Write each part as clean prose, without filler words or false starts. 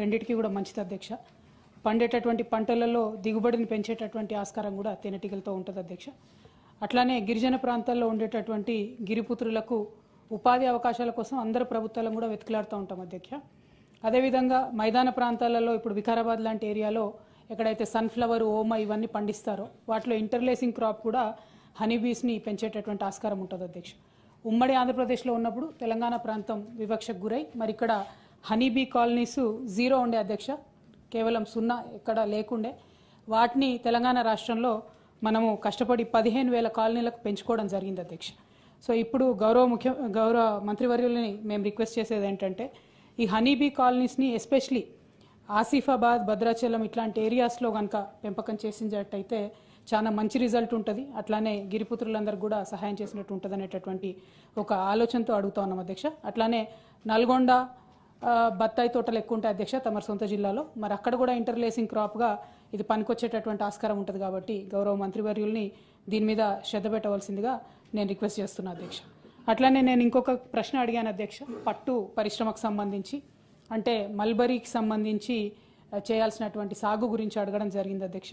రెండిటికి కూడా మంచిది అధ్యక్ష. పండేటటువంటి పంటలలో దిగుబడిని పెంచేటటువంటి ఆస్కారం కూడా తేనెటీగలతో ఉంటుంది అధ్యక్ష. అట్లానే గిరిజన ప్రాంతాల్లో ఉండేటటువంటి గిరిపుత్రులకు ఉపాధి అవకాశాల కోసం అందరు ప్రభుత్వాలను కూడా వెతుకులాడుతూ ఉంటాం అధ్యక్ష. అదేవిధంగా మైదాన ప్రాంతాలలో ఇప్పుడు వికారాబాద్ లాంటి ఏరియాలో ఎక్కడైతే సన్ఫ్లవర్, ఓమ ఇవన్నీ పండిస్తారో వాటిలో ఇంటర్లేసింగ్ క్రాప్ కూడా హనీబీస్ని పెంచేటటువంటి ఆస్కారం ఉంటుంది అధ్యక్ష. ఉమ్మడి ఆంధ్రప్రదేశ్లో ఉన్నప్పుడు తెలంగాణ ప్రాంతం వివక్షకు గురై మరి ఇక్కడ హనీబీ కాలనీస్ 0 ఉండే అధ్యక్ష, కేవలం 0 ఎక్కడ లేకుండే. వాటిని తెలంగాణ రాష్ట్రంలో మనము కష్టపడి 15,000 కాలనీలకు పెంచుకోవడం జరిగింది అధ్యక్ష. సో ఇప్పుడు గౌరవ మంత్రివర్యులని మేము రిక్వెస్ట్ చేసేది ఏంటంటే ఈ హనీబీ కాలనీస్ని ఎస్పెషలీ ఆసిఫాబాద్, భద్రాచలం ఇట్లాంటి ఏరియాస్లో కనుక పెంపకం చేసినట్టయితే చాలా మంచి రిజల్ట్ ఉంటుంది. అట్లానే గిరిపుత్రులందరూ కూడా సహాయం చేసినట్టు ఉంటుంది అనేటటువంటి ఒక ఆలోచనతో అడుగుతా ఉన్నాం అధ్యక్ష. అట్లానే నల్గొండ బత్తాయి తోటలు ఎక్కువ ఉంటాయి అధ్యక్ష తమ సొంత జిల్లాలో. మరి అక్కడ కూడా ఇంటర్లేసింగ్ క్రాప్గా ఇది పనికొచ్చేటటువంటి ఆస్కారం ఉంటుంది కాబట్టి గౌరవ మంత్రివర్యుల్ని దీని మీద శ్రద్ధ పెట్టవలసిందిగా నేను రిక్వెస్ట్ చేస్తున్నా అధ్యక్ష. అట్లానే నేను ఇంకొక ప్రశ్న అడిగాను అధ్యక్ష, పట్టు పరిశ్రమకు సంబంధించి అంటే మల్బరీకి సంబంధించి చేయాల్సినటువంటి సాగు గురించి అడగడం జరిగింది అధ్యక్ష.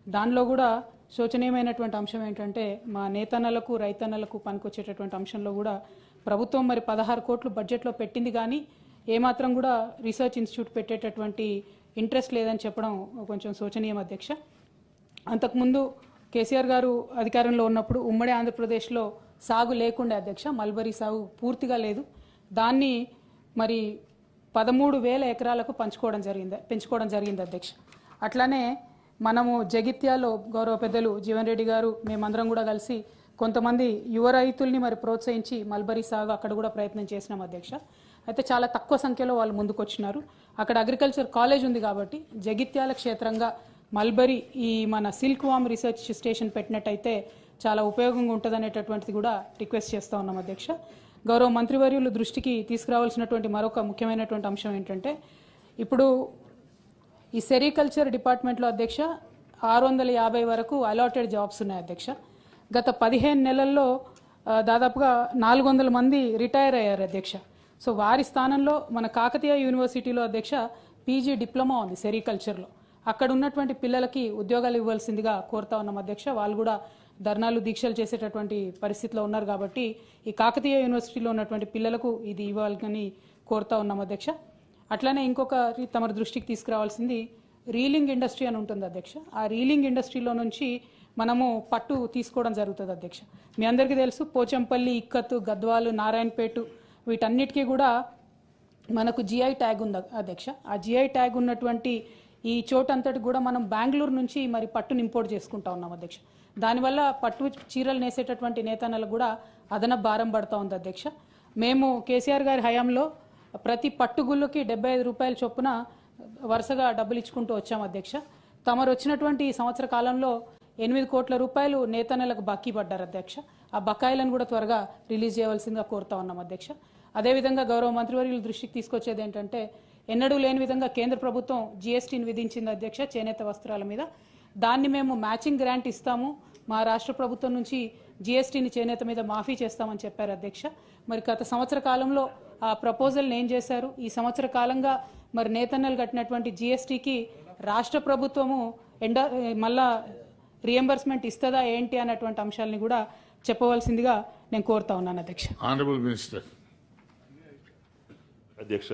దానిలో కూడా శోచనీయమైనటువంటి అంశం ఏంటంటే మా నేతన్నలకు రైతన్నలకు పనికొచ్చేటటువంటి అంశంలో కూడా ప్రభుత్వం మరి 16 కోట్లు బడ్జెట్లో పెట్టింది కానీ ఏమాత్రం కూడా రీసెర్చ్ ఇన్స్టిట్యూట్ పెట్టేటటువంటి ఇంట్రెస్ట్ లేదని చెప్పడం కొంచెం శోచనీయం అధ్యక్ష. అంతకుముందు కేసీఆర్ గారు అధికారంలో ఉన్నప్పుడు ఉమ్మడి ఆంధ్రప్రదేశ్లో సాగు లేకుండే అధ్యక్ష, మల్బరీ సాగు పూర్తిగా లేదు. దాన్ని మరి 13,000 ఎకరాలకు పెంచుకోవడం జరిగింది అధ్యక్ష. అట్లానే మనము జగిత్యాలో గౌరవ పెద్దలు జీవన్ రెడ్డి గారు మేమందరం కూడా కలిసి కొంతమంది యువ రైతుల్ని మరి ప్రోత్సహించి మల్బరీ సాగు అక్కడ కూడా ప్రయత్నం చేసినాం అధ్యక్ష. అయితే చాలా తక్కువ సంఖ్యలో వాళ్ళు ముందుకు వచ్చినారు. అక్కడ అగ్రికల్చర్ కాలేజ్ ఉంది కాబట్టి జగిత్యాల క్షేత్రంగా మల్బరీ ఈ మన సిల్క్ వామ్ రీసెర్చ్ స్టేషన్ పెట్టినట్టయితే చాలా ఉపయోగంగా ఉంటుంది అనేటటువంటిది కూడా రిక్వెస్ట్ చేస్తూ ఉన్నాం అధ్యక్ష. గౌరవ మంత్రివర్యులు దృష్టికి తీసుకురావాల్సినటువంటి మరొక ముఖ్యమైనటువంటి అంశం ఏంటంటే ఇప్పుడు ఈ సెరికల్చర్ డిపార్ట్మెంట్లో అధ్యక్ష 650 వరకు అలాటెడ్ జాబ్స్ ఉన్నాయి అధ్యక్ష. గత 15 నెలల్లో దాదాపుగా 400 మంది రిటైర్ అయ్యారు అధ్యక్ష. సో వారి స్థానంలో మన కాకతీయ యూనివర్సిటీలో అధ్యక్ష పీజీ డిప్లొమా ఉంది సెరికల్చర్లో. అక్కడ ఉన్నటువంటి పిల్లలకి ఉద్యోగాలు ఇవ్వాల్సిందిగా కోరుతా ఉన్నాం అధ్యక్ష. వాళ్ళు కూడా ధర్నాలు, దీక్షలు చేసేటటువంటి పరిస్థితిలో ఉన్నారు కాబట్టి ఈ కాకతీయ యూనివర్సిటీలో ఉన్నటువంటి పిల్లలకు ఇది ఇవ్వాలని కోరుతా ఉన్నాం అధ్యక్ష. అట్లానే ఇంకొక తమ దృష్టికి తీసుకురావాల్సింది రీలింగ్ ఇండస్ట్రీ అని ఉంటుంది అధ్యక్ష. ఆ రీలింగ్ ఇండస్ట్రీలో నుంచి మనము పట్టు తీసుకోవడం జరుగుతుంది అధ్యక్ష. మీ అందరికీ తెలుసు పోచంపల్లి, ఇక్కత్తు, గద్వాలు, నారాయణపేట వీటన్నిటికీ కూడా మనకు జిఐ ట్యాగ్ ఉంది అధ్యక్ష. ఆ జిఐ ట్యాగ్ ఉన్నటువంటి ఈ చోటంతటి కూడా మనం బెంగళూరు నుంచి మరి పట్టును ఇంపోర్ట్ చేసుకుంటా ఉన్నాం అధ్యక్ష. దానివల్ల పట్టు చీరలు నేసేటటువంటి నేతన్నలకు కూడా అదనపు భారం పడుతూ ఉంది అధ్యక్ష. మేము కేసీఆర్ గారి హయాంలో ప్రతి పట్టుగుళ్ళకి 75 రూపాయల చొప్పున వరుసగా డబ్బులు ఇచ్చుకుంటూ వచ్చాం అధ్యక్ష. తమరు వచ్చినటువంటి సంవత్సర కాలంలో 8 కోట్ల రూపాయలు నేతన్నలకు బాకీ పడ్డారు అధ్యక్ష. ఆ బకాయిలను కూడా త్వరగా రిలీజ్ చేయవలసిందిగా కోరుతా ఉన్నాం అధ్యక్ష. అదేవిధంగా గౌరవ మంత్రివర్యుల దృష్టికి తీసుకొచ్చేది ఏంటంటే ఎన్నడూ లేని విధంగా కేంద్ర ప్రభుత్వం జీఎస్టీని విధించింది అధ్యక్ష చేనేత వస్త్రాల మీద. దాన్ని మేము మ్యాచింగ్ గ్రాంట్ ఇస్తాము, మా రాష్ట్ర ప్రభుత్వం నుంచి జీఎస్టీని చేనేత మీద మాఫీ చేస్తామని చెప్పారు అధ్యక్ష. మరి గత సంవత్సర కాలంలో ఆ ప్రపోజల్ని ఏం చేశారు? ఈ సంవత్సర కాలంగా మరి నేతన్నలు కట్టినటువంటి జీఎస్టీకి రాష్ట్ర ప్రభుత్వము మళ్ళా రియంబర్స్మెంట్ ఇస్తుందా ఏంటి అన్నటువంటి అంశాలని కూడా చెప్పవలసిందిగా నేను కోరుతా ఉన్నాను అధ్యక్ష. Honourable minister. అధ్యక్ష